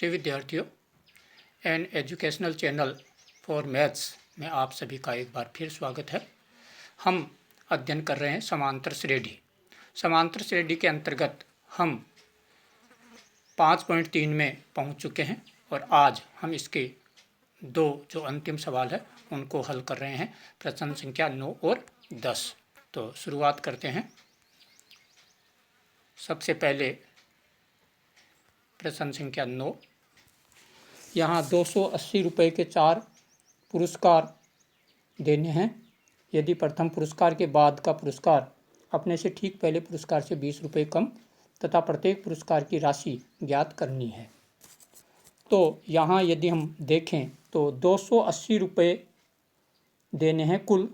प्रिय विद्यार्थियों, an educational channel for maths में आप सभी का एक बार फिर स्वागत है। हम अध्ययन कर रहे हैं समांतर श्रेणी। समांतर श्रेणी के अंतर्गत हम 5.3 में पहुंच चुके हैं और आज हम इसके दो जो अंतिम सवाल है उनको हल कर रहे हैं, प्रश्न संख्या 9 और 10। तो शुरुआत करते हैं। सबसे पहले प्रश्न संख्या 9। यहाँ 280 रुपये के 4 पुरस्कार देने हैं। यदि प्रथम पुरस्कार के बाद का पुरस्कार अपने से ठीक पहले पुरस्कार से 20 रुपये कम तथा प्रत्येक पुरस्कार की राशि ज्ञात करनी है। तो यहाँ यदि हम देखें तो 280 रुपये देने हैं कुल,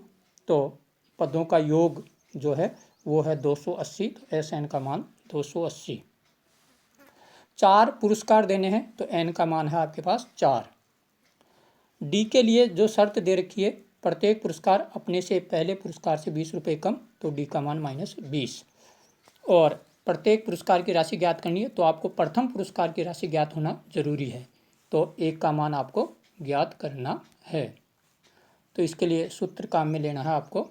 तो पदों का योग जो है वो है 280, तो एस एन का मान 280। 4 पुरस्कार देने हैं तो एन का मान है आपके पास 4। डी के लिए जो शर्त दे रखी है, प्रत्येक पुरस्कार अपने से पहले पुरस्कार से 20 रुपये कम, तो डी का मान -20। और प्रत्येक पुरस्कार की राशि ज्ञात करनी है तो आपको प्रथम पुरस्कार की राशि ज्ञात होना जरूरी है, तो 1 का मान आपको ज्ञात करना है। तो इसके लिए सूत्र काम में लेना है आपको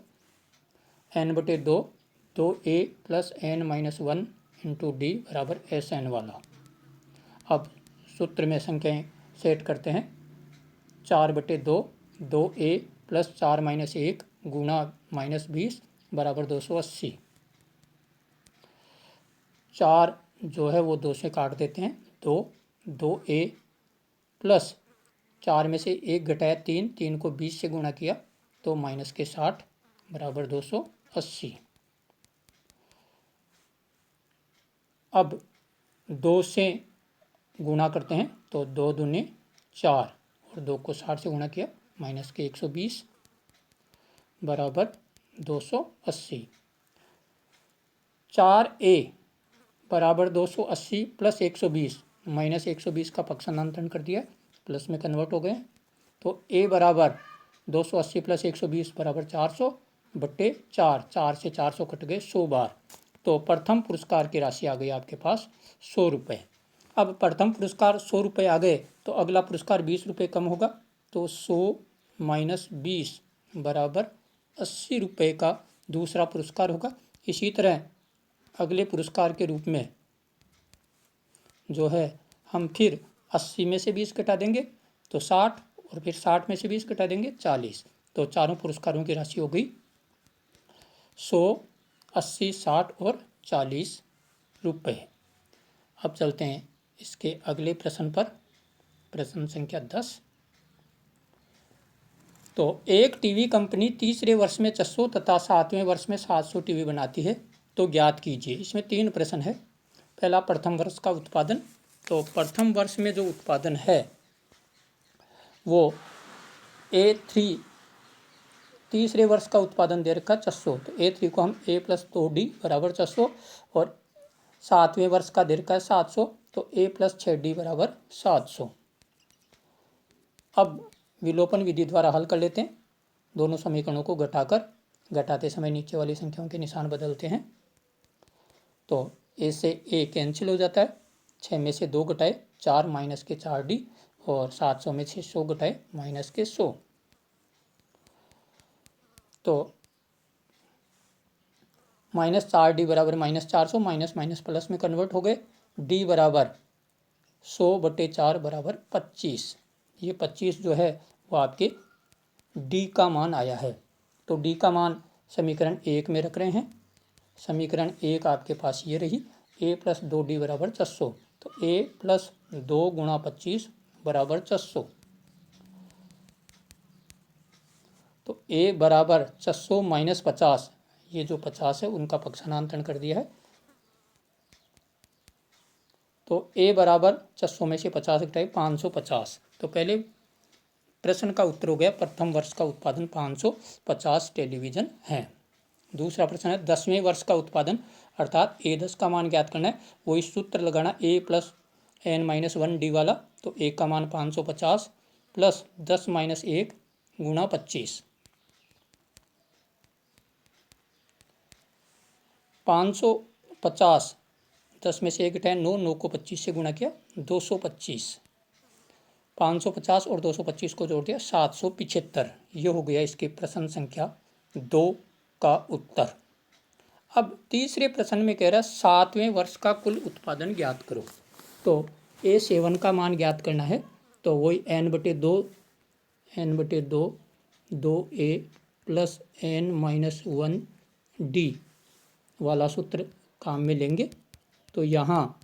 n/2 2a + n-1 × d बराबर SN वाला। अब सूत्र में संख्याएं सेट करते हैं। 4/2 2a + 4-1 गुणा -20 बराबर 280। 4 जो है वो 2 से काट देते हैं, 2a + 4 में से 1 घटाया 3 को 20 से गुणा किया तो -60 बराबर 280। अब 2 से गुणा करते हैं तो 2 दूनी 4 और 2 को 60 से गुणा किया -120 बराबर 280। 4a बराबर 280 + 120, -120 का पक्षांतरण कर दिया, प्लस में कन्वर्ट हो गए। तो a बराबर 280 + 120 बराबर 400/4, 4 से 400 कट गए 100 बार। तो प्रथम पुरस्कार की राशि आ गई आपके पास 100 रुपये। अब प्रथम पुरस्कार 100 रुपये आ गए तो अगला पुरस्कार 20 रुपये कम होगा, तो 100 - 20 बराबर 80 रुपये का दूसरा पुरस्कार होगा। इसी तरह अगले पुरस्कार के रूप में जो है हम फिर 80 में से 20 घटा देंगे तो 60, और फिर 60 में से 20 घटा देंगे 40। तो चारों पुरस्कारों की राशि हो गई 100, 80, 60 और 40 रुपये। अब चलते हैं इसके अगले प्रश्न पर, प्रश्न संख्या 10। तो एक टीवी कंपनी तीसरे वर्ष में 600 तथा 7वें वर्ष में 700 टीवी बनाती है, तो ज्ञात कीजिए। इसमें 3 प्रश्न है। पहला प्रथम वर्ष का उत्पादन। तो प्रथम वर्ष में जो उत्पादन है वो A3, तीसरे वर्ष का उत्पादन दे रखा 600, तो A3 को हम A + 2D बराबर 600, और 7वें वर्ष का दे रखा है 700, तो A + 6D बराबर 700। अब विलोपन विधि द्वारा हल कर लेते हैं। दोनों समीकरणों को घटाते समय नीचे वाली संख्याओं के निशान बदलते हैं। तो A से A कैंसिल हो जाता है, 6 में से 2 घटाए 4 -4D, और 700 में से 100 घटाए -100। तो -4D बराबर -400, माइनस प्लस में कन्वर्ट हो गए। D बराबर 100/4 बराबर 25। ये 25 जो है वो आपके D का मान आया है। तो D का मान समीकरण 1 में रख रहे हैं। समीकरण 1 आपके पास ये रही, A + 2D बराबर 600, तो A + 2 × 25 बराबर 600। तो A बराबर 600 - 50, ये जो 50 है उनका पक्षांतरण कर दिया है। तो A बराबर 600 में से 50 घटाए 550। तो पहले प्रश्न का उत्तर हो गया प्रथम वर्ष का उत्पादन 550 टेलीविज़न है। दूसरा प्रश्न है 10वें वर्ष का उत्पादन, अर्थात A10 का मान ज्ञात करना है। वही सूत्र लगाना, A + n-1D वाला। तो A का मान 550 + 10 - 1 × 25। 550, 10 में से 1 घटाया 9, 9 को 25 से गुणा किया 225। 550 और 225 को जोड़ दिया 775। ये हो गया इसके प्रश्न संख्या 2 का उत्तर। अब तीसरे प्रश्न में कह रहा है 7वें वर्ष का कुल उत्पादन ज्ञात करो। तो A7 का मान ज्ञात करना है, तो वही n/2 2a प्लस n-1d वाला सूत्र काम में लेंगे। तो यहाँ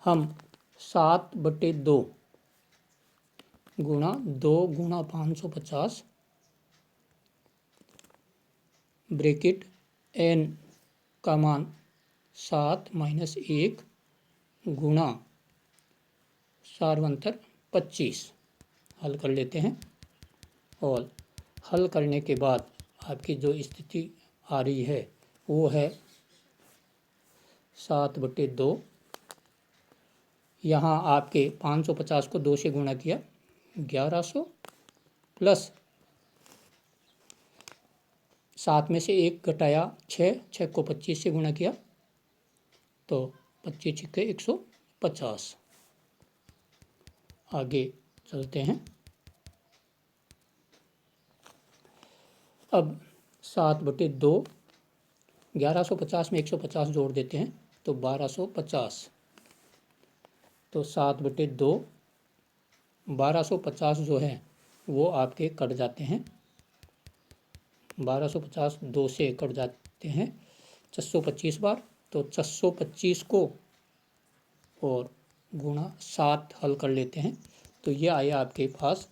हम 7/2 गुणा 2 गुणा 550 ब्रैकेट n का मान 7 - 1 गुणा 4×25 हल कर लेते हैं। और हल करने के बाद आपकी जो स्थिति आ रही है वो है 7/2। यहाँ आपके 550 को 2 से गुणा किया 1100 प्लस 7 में से 1 घटाया 6 को 25 से गुणा किया तो 25 × 150। आगे चलते हैं। अब 7/2 1150 में 150 जोड़ देते हैं तो 1250। तो 7/2 1250 जो है वो आपके कट जाते हैं। 1250 2 से कट जाते हैं 625 बार। तो 625 को और गुणा 7 हल कर लेते हैं तो ये आया आपके पास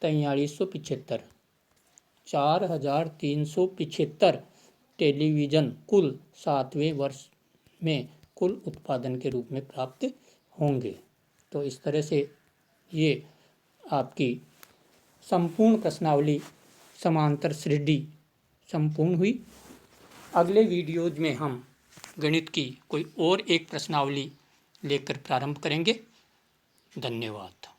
4375। 4375 टेलीविज़न कुल 7वें वर्ष में कुल उत्पादन के रूप में प्राप्त होंगे। तो इस तरह से ये आपकी संपूर्ण प्रश्नावली समांतर श्रेणी संपूर्ण हुई। अगले वीडियोज में हम गणित की कोई और एक प्रश्नावली लेकर प्रारंभ करेंगे। धन्यवाद।